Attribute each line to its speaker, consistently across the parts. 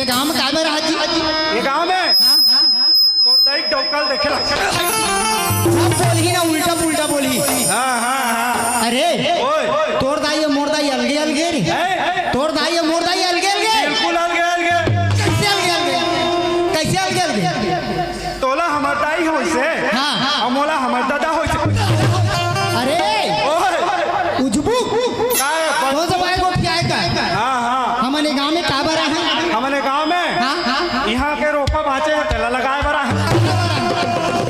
Speaker 1: गांव में काबर हाजी?
Speaker 2: ये गांव में तोर दाई डौकल देखे ला।
Speaker 1: सब बोली ना, उल्टा पुल्टा बोली।
Speaker 2: हाँ।
Speaker 1: अरे तोर दाई और मोर दाई अलगे अलगे रे। तोर दाई और मोर दाई अलगे अलगे।
Speaker 2: बिल्कुल अलगे।
Speaker 1: कैसे अलगे अलगे? कैसे अलगे अलगे?
Speaker 2: तोला हमर दाई हो से।
Speaker 1: हाँ।
Speaker 2: और मोला हमर दादा हो से।
Speaker 1: अरे उजबू तो जब आए वो क्या का?
Speaker 2: हाँ।
Speaker 1: हमने गांव में काबर है?
Speaker 2: हमने गांव में यहाँ के रोपा बाँचे तेला लगाए बरा है।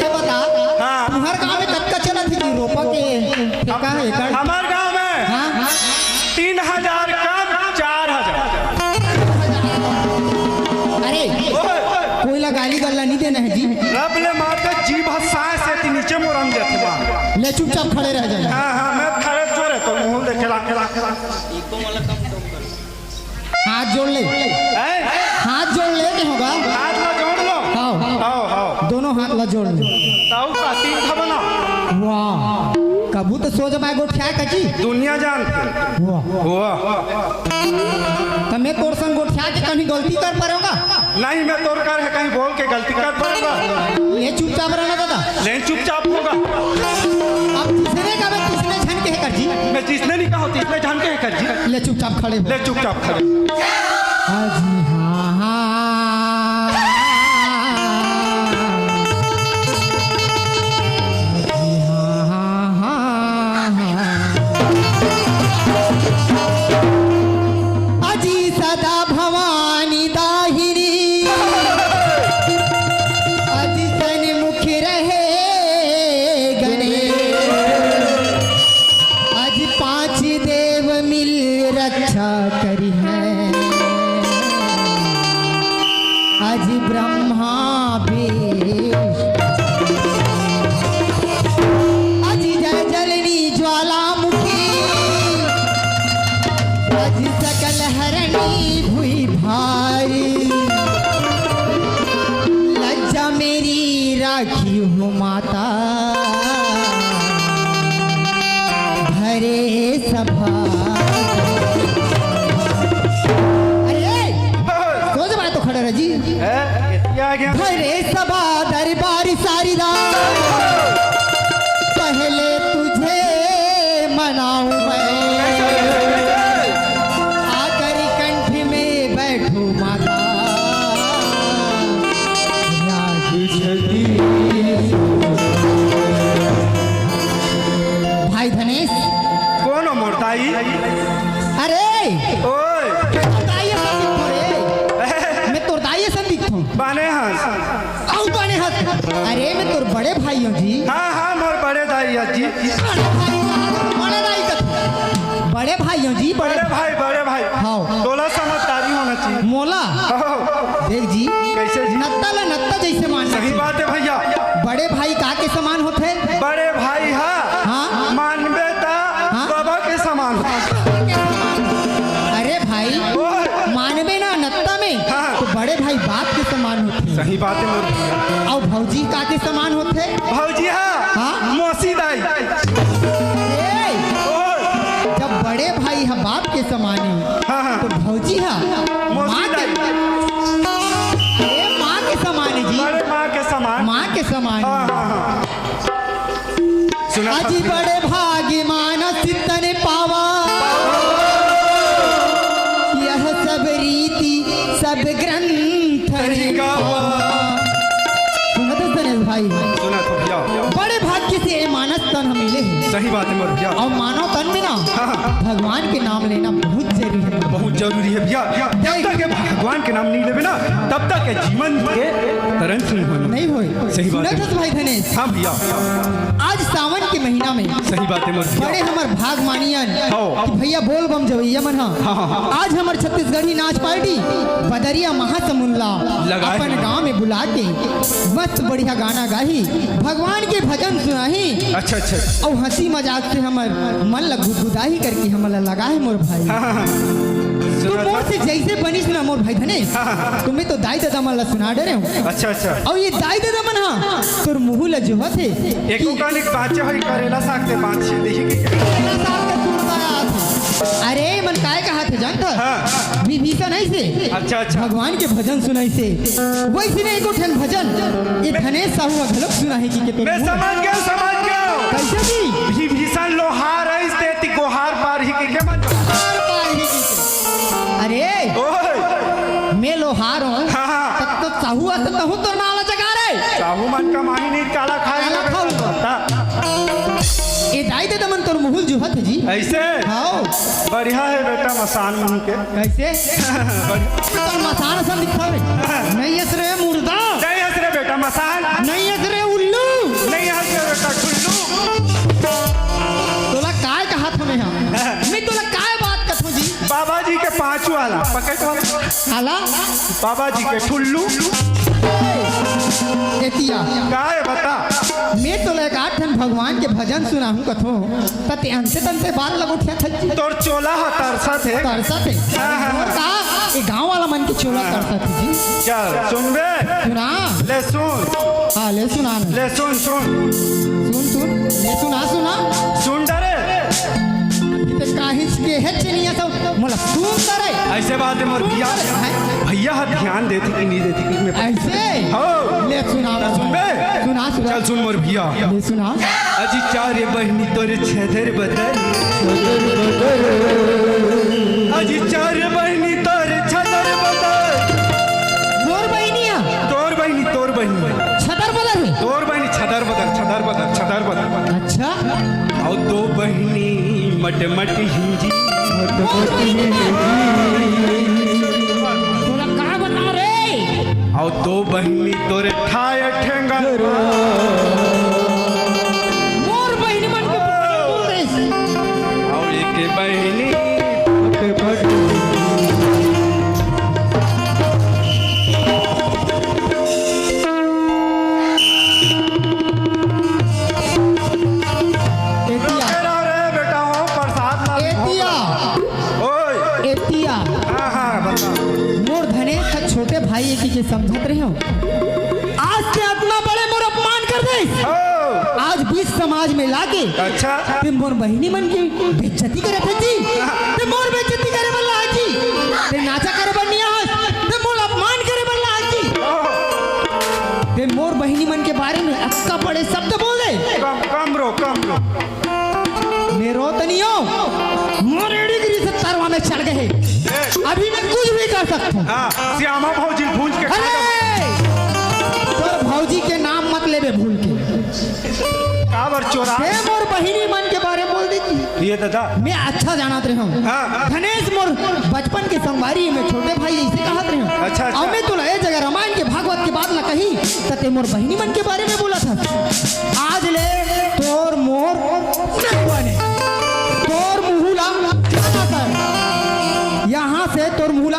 Speaker 1: ये बता हर गांव में कब चला थी कि रोपा के ठेका है एकड़?
Speaker 2: हमार गांव में 3000 कम 4000।
Speaker 1: अरे कोई ला गाली गल्ला नहीं देना है जी।
Speaker 2: रब ले मार के जीभ हंसाए से नीचे मुरम जाती बा।
Speaker 1: ले चुपचाप खड़े रह जाए।
Speaker 2: हाँ मैं खड़े चोरे तो मुंह देखे ला।
Speaker 1: हाथ जोड़ ले। हाथ जोड़ ले के होगा?
Speaker 2: हाथ ला जोड़ लो।
Speaker 1: हाँ दोनों हाथ ला जोड़ ले।
Speaker 2: ताऊ का 3 बना।
Speaker 1: वाह कबू तो सो जब आए गोठिया कची
Speaker 2: दुनिया जानती। वाह
Speaker 1: तो मैं तोर संग गोठिया के कहीं गलती कर पाऊंगा?
Speaker 2: नहीं मैं तोर कर है कहीं बोल के गलती कर पाऊंगा।
Speaker 1: ये चुपचाप रहना दादा।
Speaker 2: लेकिन चुपचाप होगा।
Speaker 1: अब जिसने कहा मैं किसने झन के है कर जी?
Speaker 2: मैं जिसने नहीं कहा तीसने जान के है कर जी।
Speaker 1: ले चुपचाप खड़े हो।
Speaker 2: ले चुपचाप खड़े।
Speaker 1: हाजी हाँ अजी सदा भवानी दाहिनी अजी सन्मुख रहे गणे अज 5 देव मिल रक्षा करी है अज ब्रह्मा बेश अज जय जलनी ज्वालामुखी अज सकल हरणी हुई भारी लज्जा मेरी राखी हो माता भरे सभा। जी भरे सभा दरबार सारीदा पहले तुझे मनाऊं मैं आकर कंठ में बैठू माता भाई धनेश।
Speaker 2: कौन हो मोरताई?
Speaker 1: अरे
Speaker 2: बाने हंस।
Speaker 1: बाने हंस। अरे मैं तोर बड़े भाई हूँ जी।
Speaker 2: हाँ मोर बड़े दाई जी।
Speaker 1: बड़े भाई हूँ जी।
Speaker 2: बड़े भाई।
Speaker 1: हाँ
Speaker 2: तोला समझदारी होना चाहिए।
Speaker 1: मोला देख जी
Speaker 2: कैसे जी?
Speaker 1: नत्ता ला नत्ता जैसे मान।
Speaker 2: सही बात है भैया।
Speaker 1: बड़े भाई का के समान होते?
Speaker 2: बड़े भाई हाँ मानबे ता बाबा के समान।
Speaker 1: अरे भाई मानबे ना नत्ता में तो बड़े भाई बाप के समान होते।
Speaker 2: सही बात है मोर भैया।
Speaker 1: और भौजी का के समान होते?
Speaker 2: भौजी हाँ मौसी दाई।
Speaker 1: जब बड़े भाई है बाप के समान है तो भौजी है माँ के समान है जी। माँ के समान। अजी बड़े भाग्य मानस तन पावा यह सब रीति सब ग्रंथ भाई। बड़े भाग्य से मानस तन हम मिले हैं।
Speaker 2: सही बात है मोर भैया।
Speaker 1: और मानव तन में ना भगवान के नाम लेना बहुत जरूरी है।
Speaker 2: बहुत जरूरी है भैया। जब तक भगवान के नाम नहीं लेवे ना तब तक जीवन के तरंग नहीं
Speaker 1: हो।
Speaker 2: सही बात है
Speaker 1: भाई धनेश।
Speaker 2: हाँ भैया
Speaker 1: आज सावन के महीना में
Speaker 2: सही बात है मोर भैया।
Speaker 1: बड़े हमार भाग मानियन कि भैया बोल बम जवैया मन। आज हमार छत्तीसगढ़ी नाच पार्टी बदरिया महासमुंदला अपन गांव में बुला के मस्त बढ़िया गाना गाही भगवान के भजन सुनाही।
Speaker 2: अच्छा
Speaker 1: और हंसी मजाक से हमार मन लग गुदगुदाही करके हमारा लगा है मोर भाई। तुम मोर से जैसे बनिस ना मोर भाई धनेश तुम्हें तो दाई दादा मन ला सुना डरे हो।
Speaker 2: अच्छा
Speaker 1: और ये दाई दादा मन हाँ तोर मुँह ला जो थे
Speaker 2: एक बाचे होई करेला साग ते बात छे देखी के
Speaker 1: करेला साग के तुरता अरे मन काय कहा थे जानता
Speaker 2: हाँ।
Speaker 1: विभीषण ऐसे
Speaker 2: अच्छा अच्छा
Speaker 1: भगवान के भजन सुनाई से वैसे ने एको ठन भजन ये धनेश साहू घलक सुना है कि तो
Speaker 2: मैं समझ गया
Speaker 1: कैसे भी
Speaker 2: विभीषण लोहार है इस गोहार पार ही के मन
Speaker 1: अरे
Speaker 2: ओए
Speaker 1: मैं लोहार हूँ
Speaker 2: हाँ।
Speaker 1: तब तो साहू आता हूँ तो नाला जगा रे
Speaker 2: साहू मन का माही नहीं काला
Speaker 1: काला खाऊंगा। ये दाई दे दमन तोर मुहुल जुहत है जी
Speaker 2: ऐसे
Speaker 1: हाँ
Speaker 2: बढ़िया है बेटा मसान मन के
Speaker 1: कैसे तोर मसान सन दिखा रे नहीं हंस रे मुर्दा
Speaker 2: नहीं हंस रे बेटा मसान
Speaker 1: नहीं हंस रे उल्लू
Speaker 2: नहीं हंस रे बेटा ठुल्लू
Speaker 1: तोला काय कहा था मैं तोला काय बात कथो जी
Speaker 2: बाबा जी के 5 वाला पकड़ वाला
Speaker 1: हाला
Speaker 2: बाबा जी के ठुल्लू
Speaker 1: एतिया
Speaker 2: काय बता
Speaker 1: मैं तोला एक 8 ठन भगवान के भजन सुना हूँ कथो तते अंते तंते बाल लगो ठिया थी
Speaker 2: तोर चोला हा तरसा थे
Speaker 1: तरसा थे और का ये गांव वाला मन के चोला तरसा थे जी
Speaker 2: चल सुन बे
Speaker 1: सुना
Speaker 2: ले सुन
Speaker 1: हाँ ले सुना
Speaker 2: ले सुन
Speaker 1: ले सुना
Speaker 2: सुन डरे
Speaker 1: ते काहिस के है चनिया सब मोला सुन करे
Speaker 2: ऐसे बात है मोर भैया भैया हा ध्यान देती कि नहीं देती कि मैं
Speaker 1: ऐसे
Speaker 2: हो
Speaker 1: ले सुना
Speaker 2: सुन बे
Speaker 1: सुना
Speaker 2: चल सुन मोर भैया
Speaker 1: ले सुना
Speaker 2: अजी 4 बहनी तोरे छेदर बदल अजी 4 बहनी तोरे छेदर बदल
Speaker 1: मोर बहनिया
Speaker 2: तोर बहनी
Speaker 1: छतर बदल है
Speaker 2: तोर बहनी छदर बदल
Speaker 1: अच्छा
Speaker 2: और 2 बहनी मट हिंजी
Speaker 1: तोला का बता रे
Speaker 2: और 2 बहनी तोरे ठाय ठेंगा
Speaker 1: मोर बहनी मन के बोल रे
Speaker 2: और एक बहनी
Speaker 1: छोटे भाई की के समझत रहे हो आज से इतना बड़े मोर अपमान कर दे आज बीच समाज में लाके
Speaker 2: अच्छा
Speaker 1: ते मोर बहनी मन की बेइज्जती करे थे जी ते मोर बेइज्जती करे बल्ला जी ते नाचा करे बनिया ते मोर अपमान करे बल्ला जी ते मोर बहनी मन के बारे में अक्का बड़े शब्द बोले
Speaker 2: कम रो
Speaker 1: मेरो तनियो मोर डिग्री से तरवा में चढ़ गए अभी मैं कुछ भी कर सकता हूँ
Speaker 2: श्यामा भौजी भूंज के
Speaker 1: तोर भौजी के नाम मत लेबे भूल के
Speaker 2: काबर चोरा
Speaker 1: मोर बहिनी मन के बारे में बोल देती
Speaker 2: ये दादा
Speaker 1: मैं अच्छा जानत रहे हूँ धनेश मोर बचपन के संगवारी में छोटे भाई ऐसे कहत रहे हूँ
Speaker 2: अच्छा
Speaker 1: और मैं तोला ए जगह रामायण के भागवत के बात ना कही तते मोर बहिनी मन के बारे में बोला था आज ले तोर मोर तोर मुहुला यहाँ से तोर मुहुला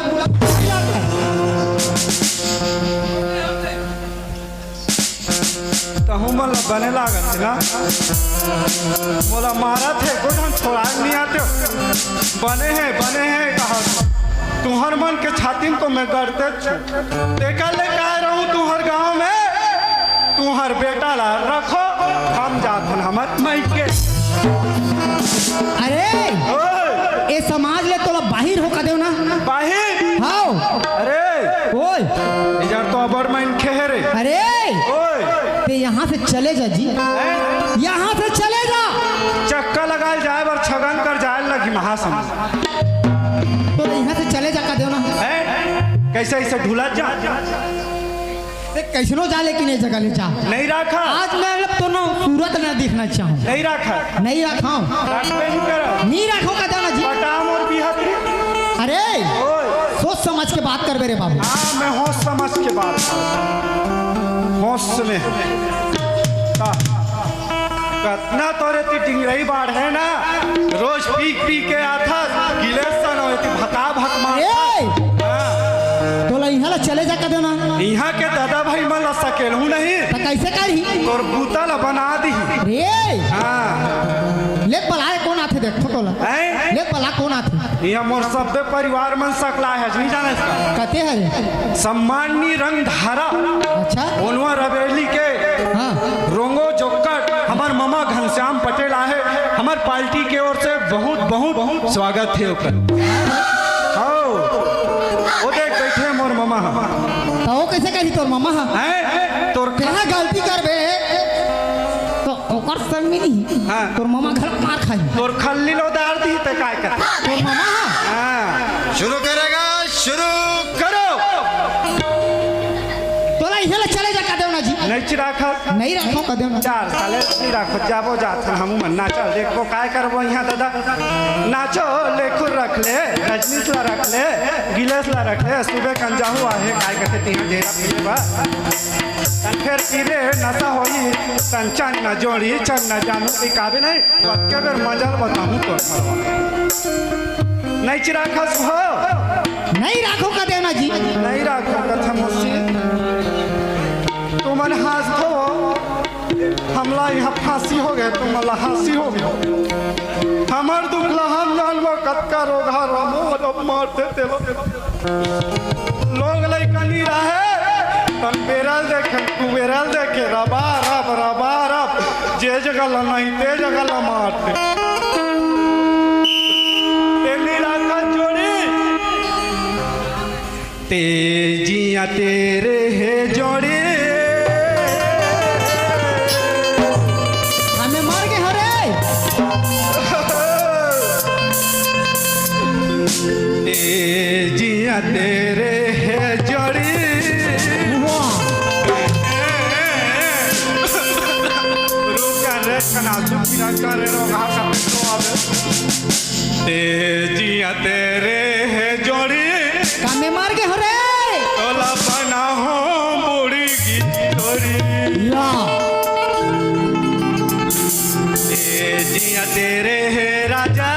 Speaker 2: तहु मन बने लागत ना मोला मारा थे कुछ हम छोड़ा नहीं आते बने हैं कहा तुहर मन के छाती को मैं गढ़ते देखा ले कह रहा हूँ तुहर गांव में तुहर बेटा ला रखो हम जाते हमर मई के
Speaker 1: अरे ए समाज ले तोला बाहिर होका देव ना
Speaker 2: बाहिर
Speaker 1: हां
Speaker 2: अरे
Speaker 1: ओए
Speaker 2: इधर तो अबर मन खेरे
Speaker 1: अरे
Speaker 2: ओए
Speaker 1: ते यहाँ से चले जा जी यहाँ से चले जा
Speaker 2: चक्का लगाए जाए बर छगन कर जाए लगी महासमाज
Speaker 1: तो यहाँ से चले जा का देव ना
Speaker 2: कैसे ऐसे ढूला जा
Speaker 1: कैसनो जा लेकिन एक जगह ले जा
Speaker 2: नहीं रखा
Speaker 1: आज मैं तो ना सूरत ना देखना चाहूँ
Speaker 2: नहीं रखा
Speaker 1: नहीं रखो का देना जी
Speaker 2: और बिहती
Speaker 1: अरे सोच समझ के बात कर मेरे बाबू
Speaker 2: हाँ मैं होश समझ के बात होश में कतना तोरे ती डिंगरई बाढ़ है ना रोज पी के आता गिलेसन होती भका भक मार
Speaker 1: तोला यहाँ चले जा कर देना
Speaker 2: यहाँ के दादा भाई मन ला सकेलहू नहीं
Speaker 1: तो कैसे करी
Speaker 2: तोर बूता ला बना दी
Speaker 1: रे
Speaker 2: हाँ
Speaker 1: ले पलाए कौन आते देख तोला ले पला कौन आते
Speaker 2: यहाँ मोर सब परिवार मन सकला है नहीं जाने इसका
Speaker 1: कहते हैं
Speaker 2: सम्मानी रंग धारा
Speaker 1: अच्छा
Speaker 2: ओनवा रवेली के
Speaker 1: हाँ
Speaker 2: रोंगो जोकर हमार मामा घन घनश्याम पटेल आए हमार पार्टी के ओर से बहुत बहुत बहुत स्वागत है ओकर। हाँ वो देख बैठे मोर मामा
Speaker 1: तो वो कैसे कही तोर मामा
Speaker 2: हैं तोर
Speaker 1: कहाँ गलती करबे तो ओकर संग में नहीं
Speaker 2: हाँ।
Speaker 1: तोर मामा घर मार खाई
Speaker 2: तोर खल्ली लो दार दी तो काय कर
Speaker 1: तोर मामा
Speaker 2: हाँ
Speaker 3: शुरू करेगा, शुरू
Speaker 2: करो
Speaker 1: तोला इहे चले जा कदेवना जी
Speaker 2: नहीं राखा
Speaker 1: नहीं रखो कदेवना
Speaker 2: 4 साल नहीं राखो जाबो जात हम मन नाचो देखो काय करबो यहाँ दादा नाचो लेखुर रख ले रजनीश ला रख ले गिलेश ला रख ले सुबह कंजाहू आहे काय कहते तीन ढेरा पीले बा तन फिर पीले नशा होई संचन न जोड़ी चन न जानू ई काबे नहीं के बेर मजल बताऊं तो नहीं चिराखा हो
Speaker 1: नहीं रखो कदेवना जी
Speaker 2: नहीं राखो कथा मुझसे तुमन हाथ धो हमला यहाँ फांसी हो गए तुम अल्लाह हांसी हो गए हमार दुखला हम जानबो कतका रोगा रोमो मारते ते लोग लइकनी रहे तन बेरल देखे कुबेरल देखे रबा रब जे जगह ला नहीं ते जगह ला मारते तेली राखा जोड़ी तेजिया तेरे है जोड़ी
Speaker 1: हमें मार के हरे
Speaker 2: तेजिया तेरे है जोड़ी रुका रे कना सुखिरा करे रोगा का पेटो आवे तेजिया तेरे है जोड़ी
Speaker 1: हमें मार के हरे
Speaker 2: तोला बना हो बूढ़ी की छोरी
Speaker 1: या
Speaker 2: जिया तेरे है राजा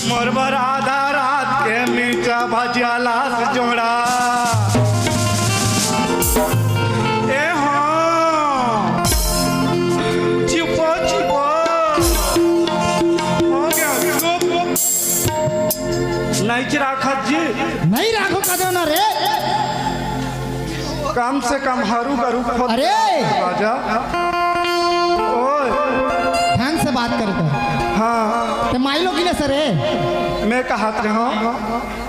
Speaker 2: मोर बराधा रात के मीठा भजिया लाश जोड़ा ए हाँ चिपो चिपो हो गया चुप नहीं चिराखत जी
Speaker 1: नहीं रखो कदेवना रे
Speaker 2: कम से कम हरू का रूप हो
Speaker 1: अरे
Speaker 2: राजा ओए
Speaker 1: ढंग से बात कर
Speaker 2: हाँ
Speaker 1: तो माइलो गिले सरे
Speaker 2: मैं कहत रहा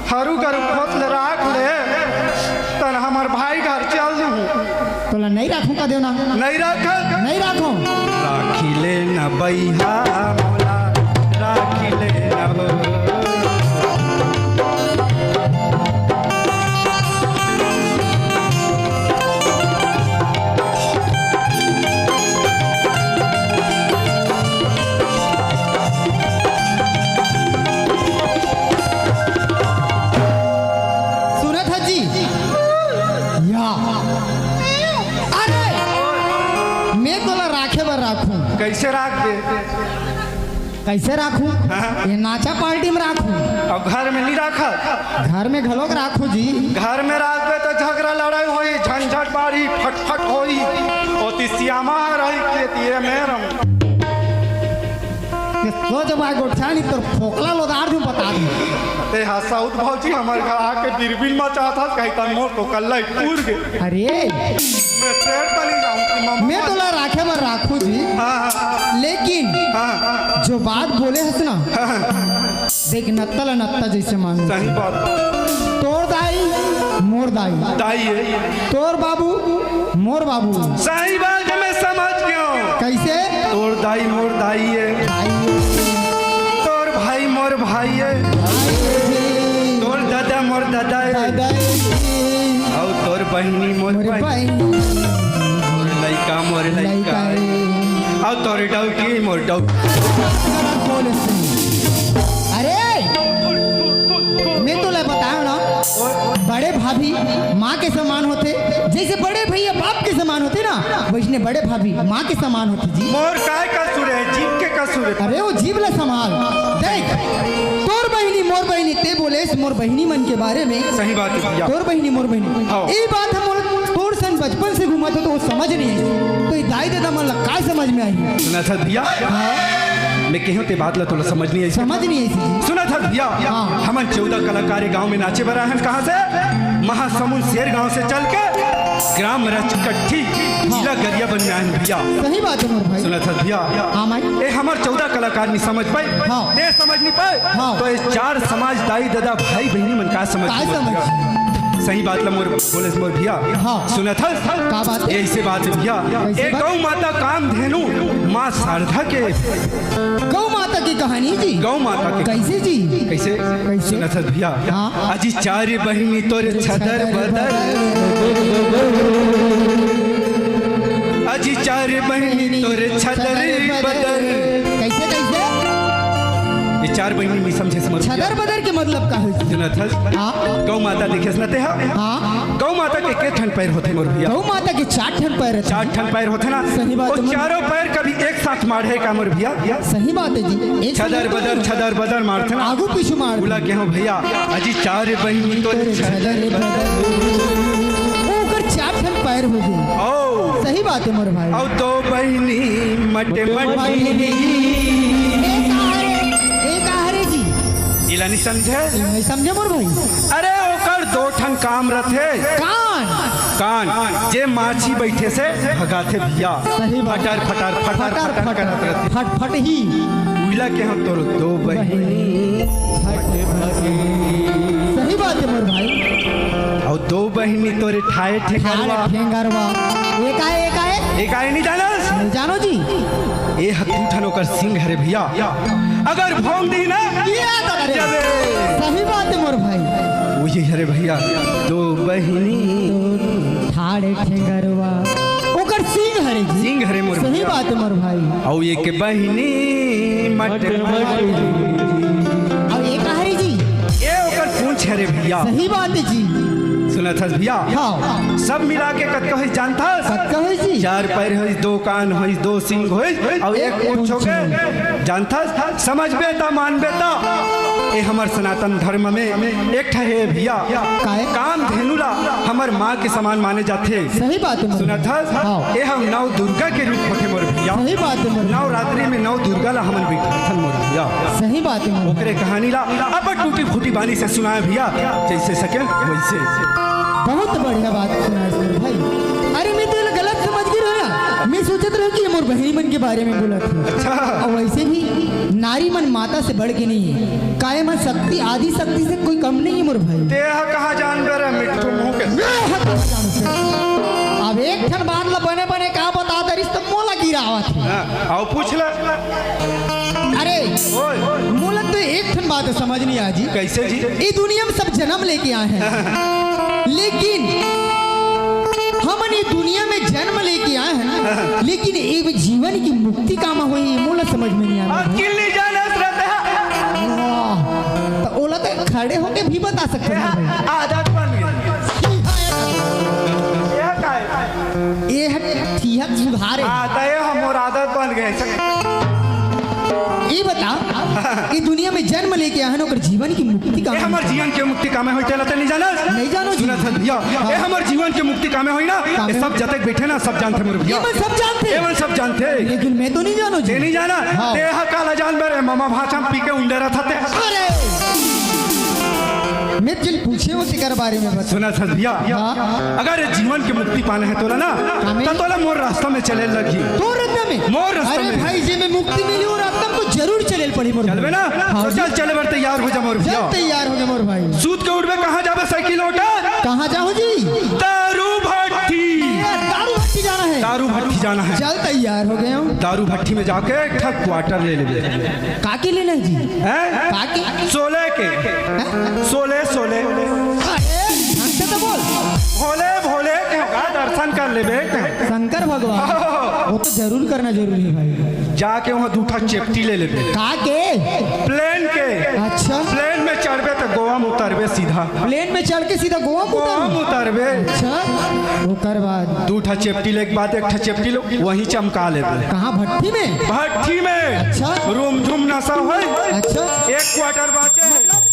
Speaker 2: हरू का रूप होत ले राख ले तन हमार भाई घर चल जूँ
Speaker 1: तोला नहीं रखो कदेवना
Speaker 2: नहीं रखा
Speaker 1: नहीं रखो
Speaker 2: राखी ले न बैहा मोला राखी ले न हो
Speaker 1: सुनत है जी या अरे मैं तोला राखे बर राखूं
Speaker 2: कैसे राख दे
Speaker 1: कैसे राखूं ये नाचा पार्टी में राखूं
Speaker 2: अब घर में नहीं रखा
Speaker 1: घर में घलोक राखूं जी
Speaker 2: घर में राख दे तो झगड़ा लड़ाई होई झंझट बारी फटफट होई ओती श्यामा रही खेतिए में रम
Speaker 1: तो जब आ गोठा नहीं तो फोकला लोदार दूं बता दूं
Speaker 2: ते हा साउथ भौजी हमारे घर आके बिरबिल मचा था कहीं तन मोर तो कल्ला टूर गए
Speaker 1: अरे
Speaker 2: मैं ट्रेन पर नहीं जाऊँ कि मम्मा
Speaker 1: मैं तोला राखे बर राखूं जी
Speaker 2: हाँ
Speaker 1: लेकिन
Speaker 2: हाँ
Speaker 1: जो बात बोले हस ना देख नत्ता ला नत्ता जैसे मान
Speaker 2: सही बात
Speaker 1: तोर दाई मोर दाई
Speaker 2: दाई है
Speaker 1: तोर बाबू मोर बाबू
Speaker 2: सही बात मैं समझ गया हूँ
Speaker 1: कैसे
Speaker 2: तोर दाई मोर दाई है तोर भाई मोर भाई है तोर दादा मोर दादा है और तोर बहनी मोर बहन तोर लइका मोर लइका है और तोर डौकी मोर डौकी
Speaker 1: अरे मैं तो बताया ना बड़े भाभी माँ के समान होते जैसे बड़े भैया बाप के समान होते ना वैसे बड़े भाभी माँ के समान होते जी
Speaker 2: मोर काय कसूर है जीव के कसूर है
Speaker 1: अरे वो जीव ला संभाल देख तोर बहनी मोर बहनी ते बोले मोर बहनी मन के बारे में
Speaker 2: सही बात है भैया
Speaker 1: तोर बहनी मोर बहनी
Speaker 2: हाँ।
Speaker 1: ये बात हम तोर सन बचपन से घूमा तो वो समझ नहीं आई तो ये दाई दादा मन का समझ में आई
Speaker 2: सुना था भैया मैं कहूँ ते बात ला तो समझ नहीं आई
Speaker 1: समझ नहीं आई थी
Speaker 2: सुना था भैया
Speaker 1: हाँ।
Speaker 2: हम 14 कलाकार गांव में नाचे बरा हैं कहाँ से महासमुंद शेर गांव से चल के ग्राम रचकट्ठी जिला गरिया बनियान भैया।
Speaker 1: सही बात है मोर भाई।
Speaker 2: सुना था भैया
Speaker 1: हाँ माई।
Speaker 2: ए हमार 14 कलाकार नहीं समझ पाए,
Speaker 1: हाँ।
Speaker 2: नहीं समझ नहीं पाए,
Speaker 1: हाँ।
Speaker 2: तो ये 4 समाज दाई दादा भाई बहनी मन का समझ
Speaker 1: काय
Speaker 2: मोर
Speaker 1: समझ?
Speaker 2: भैया। सही बात ला मोर बोले मोर भैया।
Speaker 1: हाँ।
Speaker 2: सुना था
Speaker 1: का बात है?
Speaker 2: ऐसे बात है भैया।
Speaker 1: कैसे
Speaker 2: एक
Speaker 1: बात?
Speaker 2: गौ माता काम धेनु माँ शारदा के,
Speaker 1: गौ माता की कहानी जी।
Speaker 2: गौ माता के
Speaker 1: कैसे जी?
Speaker 2: कैसे
Speaker 1: कैसे?
Speaker 2: सुना था भैया।
Speaker 1: हाँ।
Speaker 2: अजी 4 बहनी तोरे छदर बदर, अजी 4 बहनी तोरे छदर बदर।
Speaker 1: कैसे कैसे?
Speaker 2: ये 4 बहनी नहीं समझे समझ
Speaker 1: छदर बदर के मतलब का है?
Speaker 2: सुना था
Speaker 1: हाँ।
Speaker 2: गौ माता देखे न ते
Speaker 1: हाँ।
Speaker 2: गौ माता के ठन पैर होते मोर भैया।
Speaker 1: गौ माता के 4 ठन पैर रहते।
Speaker 2: 4 ठन पैर होते ना।
Speaker 1: सही बात
Speaker 2: वो
Speaker 1: है।
Speaker 2: चारों पैर कभी एक साथ मारे का मोर भैया।
Speaker 1: सही बात है जी। एक
Speaker 2: छदर बदर मारते ना।
Speaker 1: आगू पीछू मार
Speaker 2: बोला के हो भैया अजी 4 बहनी तो
Speaker 1: छदर बदर। वो कर 4 ठन पैर हो गए।
Speaker 2: ओ
Speaker 1: सही बात है मोर भाई।
Speaker 2: और 2 बहनी मटे मटे
Speaker 1: एक आहरे जी।
Speaker 2: इला नहीं समझे?
Speaker 1: नहीं समझे मोर भाई।
Speaker 2: अरे ओकर 2 ठन काम रथे। कान जे माछी बैठे से भगाते भैया।
Speaker 1: सही बात।
Speaker 2: फटर फटर फटर
Speaker 1: फटर
Speaker 2: फटर करत रहते।
Speaker 1: फट फट ही।
Speaker 2: उइला के हम तोर 2 बहनी
Speaker 1: सही बात है मोर भाई।
Speaker 2: और 2 बहनी तोरे ठाए ठेकरवा।
Speaker 1: ठेंगरवा। एक आए
Speaker 2: एक आए नहीं जानस?
Speaker 1: नहीं जानो जी।
Speaker 2: ए हत्तू ठन ओकर सिंह हरे भैया। अगर भोंग दी ना जबे।
Speaker 1: सही बात है मोर भाई।
Speaker 2: वही हरे भैया 2 बहनी
Speaker 1: ठाड़े ठेंगरवा ओकर सिंह हरे जी।
Speaker 2: सिंह हरे मोर
Speaker 1: सही
Speaker 2: भैया।
Speaker 1: बात है मोर भाई।
Speaker 2: और एक बहनी मटे
Speaker 1: और एक हरे जी।
Speaker 2: ए ओकर पूंछ हरे भैया।
Speaker 1: सही बात है जी।
Speaker 2: सुना था भैया।
Speaker 1: हाँ।
Speaker 2: सब मिला के कत कहे जानता?
Speaker 1: कहे जी।
Speaker 2: 4 पैर है, 2 कान है, 2 सिंह है और 1 पूंछ हो गए। जानता समझ बेटा मान बेटा। ए हमर सनातन धर्म में एक ठहे भैया काम धेनुला हमर माँ के समान माने जाते।
Speaker 1: सही बात है।
Speaker 2: सुना था
Speaker 1: हाँ।
Speaker 2: ए हम 9 दुर्गा के रूप होते मोर भैया।
Speaker 1: सही बात है।
Speaker 2: 9 रात्रि में 9 दुर्गा ला हमन बैठा मोर भैया।
Speaker 1: सही बात है।
Speaker 2: ओकरे कहानी ला अब टूटी फूटी बानी से सुनाए भैया जैसे सके वैसे।
Speaker 1: बहुत बढ़िया बात सुना है भाई। अरे मैं तो गलत समझ गई ना। मैं सोचत रहा कि मोर बहनी मन के बारे में बोला था।
Speaker 2: अच्छा।
Speaker 1: और वैसे भी नारी मन माता से बढ़ के नहीं है। काय मन शक्ति आदि शक्ति से कोई कम नहीं है मोर भाई।
Speaker 2: देह कहाँ जान बेरे मिट्टू मुंह के।
Speaker 1: अब एक ठन बात ला बने बने का बता दरिस तो मोला गिरावा था।
Speaker 2: आओ पूछ ले।
Speaker 1: अरे
Speaker 2: ओए
Speaker 1: मोला तो एक ठन बात समझ नहीं आ जी।
Speaker 2: कैसे जी?
Speaker 1: इस दुनिया में सब जन्म लेके आए हैं लेकिन हमन ये दुनिया में जन्म लेके आए हैं लेकिन एक जीवन की मुक्ति काम हुई मोला समझ में नहीं आ रहा।
Speaker 2: किल्ली जानत रहते हैं।
Speaker 1: तो ओला तो खड़े होके भी बता सकते हैं भाई।
Speaker 2: आदत बन गई। यह का है?
Speaker 1: ये है ठीहक सुधारे।
Speaker 2: आता है हम और आदत बन गए।
Speaker 1: ये बता ये दुनिया में जन्म लेके आए हैं ओकर जीवन की मुक्ति काम।
Speaker 2: ए हमर जीवन के मुक्ति कामे होई तेला नहीं जानस?
Speaker 1: नहीं जानो जी।
Speaker 2: सुना था भैया ए हमर जीवन के मुक्ति कामे होई ना ए सब जतक बैठे ना सब जानते मोर भैया।
Speaker 1: ये मैं सब जानते
Speaker 2: एवन सब जानते
Speaker 1: लेकिन मैं तो नहीं जानो जी।
Speaker 2: ते नहीं जाना
Speaker 1: हाँ।
Speaker 2: ते हा काला जान बेरे मामा भाषा पी के उंडे रहा था ते।
Speaker 1: अरे मैं चल पूछे वो तिकर बारे में बता।
Speaker 2: सुना था भैया
Speaker 1: हाँ।
Speaker 2: अगर जीवन की मुक्ति पाने है तोला ना तो तोला मोर रास्ता में चले लगी।
Speaker 1: तो रास्ता में
Speaker 2: मोर रास्ता
Speaker 1: अरे
Speaker 2: में।
Speaker 1: भाई जी मैं मुक्ति मिली और रास्ता में तो जरूर चले पड़ी मोर।
Speaker 2: चलबे ना
Speaker 1: हाँ
Speaker 2: तो चल चले बर तैयार हो जा मोर भैया।
Speaker 1: जब तैयार हो गए मोर भाई।
Speaker 2: सूत के उठबे कहाँ जाबे साइकिल ओटा?
Speaker 1: कहाँ जाओ जी?
Speaker 2: दारू भट्टी।
Speaker 1: दारू भट्टी जाना है।
Speaker 2: दारू भट्टी जाना है।
Speaker 1: चल तैयार हो गए हम।
Speaker 2: दारू भट्टी में जाके एक ठक क्वार्टर ले लेबे।
Speaker 1: काकी लेना है जी?
Speaker 2: हैं?
Speaker 1: काकी
Speaker 2: 16 के 16
Speaker 1: ढंग से तो बोल।
Speaker 2: भोले भोले के होगा दर्शन कर लेबे के।
Speaker 1: शंकर भगवान वो तो जरूर करना जरूरी है भाई।
Speaker 2: जाके वहाँ दूठा चेप्टी ले लेबे।
Speaker 1: काके?
Speaker 2: प्लेन के।
Speaker 1: अच्छा
Speaker 2: प्लेन में चढ़बे तो गोवा में उतरबे सीधा।
Speaker 1: प्लेन में चढ़ के सीधा गोवा
Speaker 2: गोवा में उतरबे।
Speaker 1: अच्छा ओकर बाद
Speaker 2: दूठा चेप्टी ले के बाद एक ठा चेप्टी लो वहीं चमका लेबे।
Speaker 1: कहाँ भट्टी में?
Speaker 2: भट्टी में।
Speaker 1: अच्छा।
Speaker 2: रूम झूम नशा होय।
Speaker 1: अच्छा
Speaker 2: एक क्वार्टर बाचे।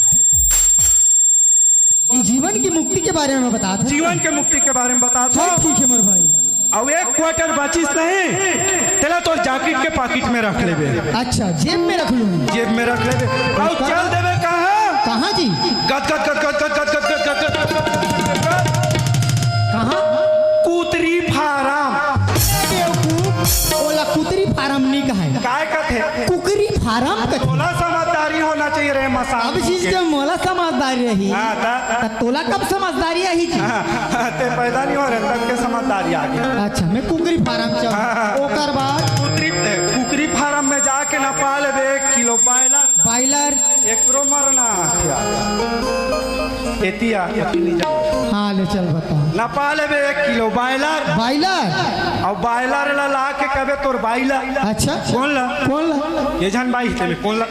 Speaker 1: जीवन की मुक्ति के बारे में बता था।
Speaker 2: जीवन के मुक्ति के बारे में बता दो।
Speaker 1: ठीक है मोर भाई।
Speaker 2: अब एक क्वार्टर बाचिस नहीं तेला तो जैकेट के पॉकेट में रख लेबे।
Speaker 1: अच्छा जेब में रख लूँ।
Speaker 2: जेब में रख लेबे और चल देबे कहाँ?
Speaker 1: कहाँ जी?
Speaker 2: गद गद गद गद गद गद गद गद गद
Speaker 1: कहाँ? कुकरी फार्म का
Speaker 2: थोड़ा समझदारी होना चाहिए रे मसाल
Speaker 1: अब चीज के मोला समझदारी रही
Speaker 2: हाँ,
Speaker 1: त तोला कब समझदारी आई थी
Speaker 2: ते पैदा नहीं हो रहे तब के समझदारी आ गई।
Speaker 1: अच्छा मैं कुकरी फार्म चल ओकर बाद
Speaker 2: कुकरी फार्म में जाके ना पा लेबे 1 किलो
Speaker 1: बायलर
Speaker 2: एकरो मरना एतिया
Speaker 1: हाँ ले चल बता
Speaker 2: ना पा लेबे 1 किलो बायलर और बायलर ला के कबे तोर बायलर
Speaker 1: अच्छा
Speaker 2: कौन ला ये जान बाई ते कौन ला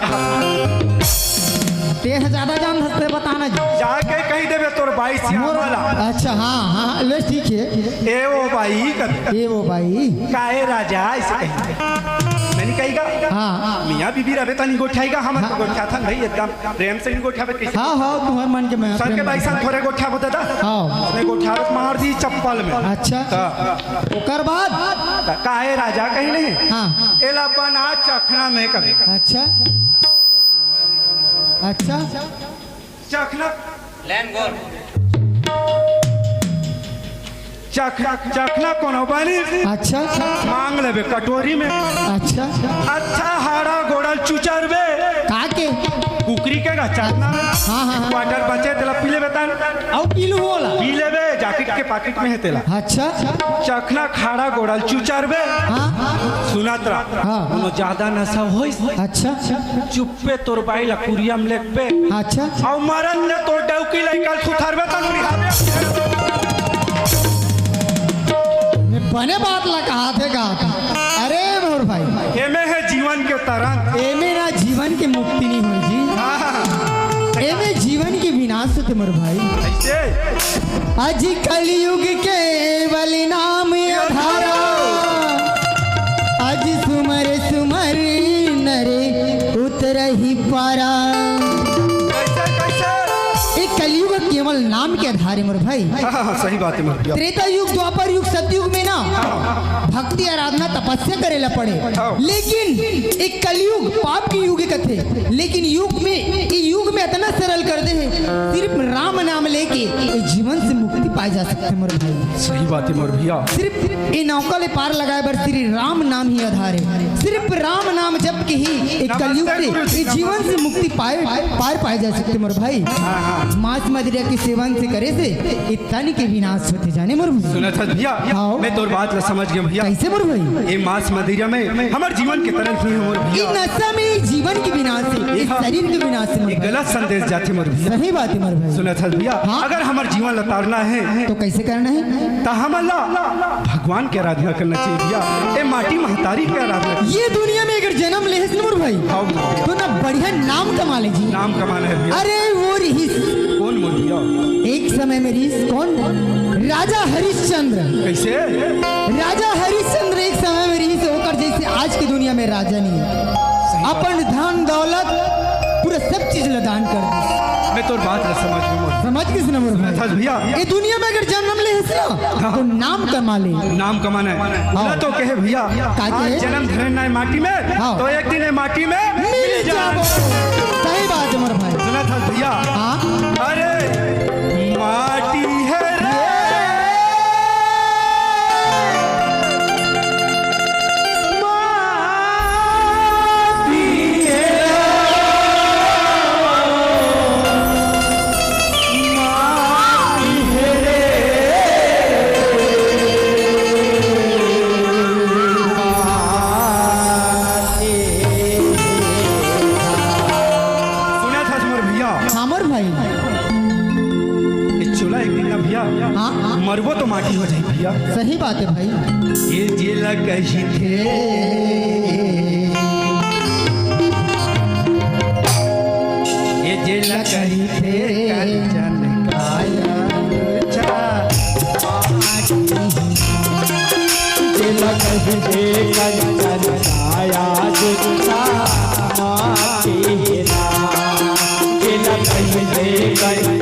Speaker 1: तेज ज्यादा जान हंसते बताना जी
Speaker 2: जाके कहीं देवे तोर बाई श्याम वाला।
Speaker 1: अच्छा हाँ ले ठीक है
Speaker 2: ए वो बाई कभी
Speaker 1: ये वो भाई
Speaker 2: काहे राजा ऐसे कहीं मैंने कहीगा
Speaker 1: हाँ
Speaker 2: मियाँ बीबी रहे तो नहीं गोठाएगा हम तो गोठा था भाई एकदम प्रेम से नहीं गोठावे कैसे
Speaker 1: हाँ हाँ तुम्हारे मन के मैं
Speaker 2: सर के भाई साहब थोड़े गोठा होता था
Speaker 1: हाँ
Speaker 2: मैं गोठावत मार दी चप्पल में।
Speaker 1: अच्छा ओकर बाद
Speaker 2: काहे राजा कहीं नहीं
Speaker 1: हाँ
Speaker 2: एला बना चखना में कभी
Speaker 1: अच्छा अच्छा
Speaker 2: चखना चखना कोनो बनी
Speaker 1: अच्छा
Speaker 2: मांग लेबे कटोरी में
Speaker 1: अच्छा
Speaker 2: अच्छा हाड़ा गोड़ल चुचरबे
Speaker 1: काके
Speaker 2: कुकरी के गा चखना
Speaker 1: हाँ हाँ
Speaker 2: वाटर बचे तेला पी लेबे तन
Speaker 1: और पीलू होला
Speaker 2: पी लेबे जैकेट के पॉकेट में है तेला
Speaker 1: अच्छा
Speaker 2: चखना खाड़ा गोड़ल चुचरबे
Speaker 1: हाँ
Speaker 2: सुनत रहा
Speaker 1: हाँ
Speaker 2: कोनो ज्यादा नशा होइस
Speaker 1: अच्छा
Speaker 2: चुप्पे तोर बाई ला कुरिया में लेबे
Speaker 1: अच्छा
Speaker 2: और मरन ने तोर डौकी लइकल सुथरबे तन बिहावे
Speaker 1: मैं बने बात ला कहा था अरे मोर भाई
Speaker 2: एमे है जीवन के तरंग
Speaker 1: एमे ना जीवन की मुक्ति नहीं हुई जी एमे जीवन के विनाश थे मोर भाई
Speaker 2: ऐसे
Speaker 1: आज कलयुग के बलि नाम आधारा आज सुमर सुमर नरे उतर ही पारा
Speaker 2: कैसे कैसे
Speaker 1: एक कलयुग केवल नाम के आधार है मोर भाई
Speaker 2: हाँ, सही बात है मर
Speaker 1: त्रेता युग द्वापर युग सतयुग में ना भक्ति आराधना तपस्या करेला पड़े लेकिन एक कलयुग पाप के युग कथे लेकिन युग में इतना सरल कर दे है सिर्फ राम नाम लेके ये जीवन से मुक्ति पाई जा सकते है मोर भाई
Speaker 2: सही बात है मोर भैया
Speaker 1: सिर्फ ये नौका ले पार लगाए बर श्री राम नाम ही आधार है सिर्फ राम नाम जप के ही एक कलयुग से ये जीवन से मुक्ति पार पाए जा सकते मोर भाई मांस मदिरा के सेवन से करे से ये तन के विनाश होते जाने मोर भाई
Speaker 2: सुना था भैया
Speaker 1: हाँ।
Speaker 2: मैं तोर बात ला समझ गया भैया
Speaker 1: कैसे मोर भाई
Speaker 2: ये मांस मदिरा में हमारे जीवन के तरफ नहीं है मोर
Speaker 1: ये
Speaker 2: भैया
Speaker 1: नशा में जीवन के विनाश है इस शरीर के विनाश है मोर
Speaker 2: ये
Speaker 1: भाई।
Speaker 2: गलत संदेश जाते मोर भैया
Speaker 1: सही बात है मोर भाई
Speaker 2: सुना था भैया
Speaker 1: हाँ।
Speaker 2: अगर हमारे जीवन लतारना है
Speaker 1: तो कैसे करना है
Speaker 2: तो हम अल्लाह भगवान की आराधना करना चाहिए भैया ये माटी महतारी की आराधना
Speaker 1: ये दुनिया में अगर जन्म ले मोर भाई
Speaker 2: हाँ भैया।
Speaker 1: तो ना बढ़िया नाम कमा ले जी
Speaker 2: नाम कमाना है भैया
Speaker 1: अरे वो रहीस
Speaker 2: कौन मोर भैया
Speaker 1: एक समय में रीस कौन राजा हरिश्चंद्र
Speaker 2: कैसे
Speaker 1: राजा हरिश्चंद्र एक समय में रीस होकर जैसे आज की दुनिया में राजा नहीं है अपन धन दौलत पूरा सब चीज लदान कर दी
Speaker 2: मैं तोर बात ला समझ गया मोर
Speaker 1: समझ किस नंबर भाई
Speaker 2: था भैया
Speaker 1: ये दुनिया में अगर जन्म ले ना तो नाम कमा ले
Speaker 2: नाम कमाना है बोला तो कहे भैया
Speaker 1: का
Speaker 2: आज
Speaker 1: कहे?
Speaker 2: जन्म धरना है माटी में
Speaker 1: हाँ।
Speaker 2: तो एक दिन है माटी में
Speaker 1: मिल जाओ सही बात है मोर भाई
Speaker 2: सुना था भैया
Speaker 1: हाँ
Speaker 2: अरे माटी है रे सुना था मोर भैया
Speaker 1: हाँ मोर भाई
Speaker 2: ये चोला एक दिन ना भैया
Speaker 1: हाँ
Speaker 2: मरबो तो माटी हो जाए भैया
Speaker 1: सही बात है भाई
Speaker 2: ये जिला कही थे ये जिला कही थे कंचन काया चा
Speaker 3: जिला कही थे कंचन काया जुटा माटी ना जिला कही थे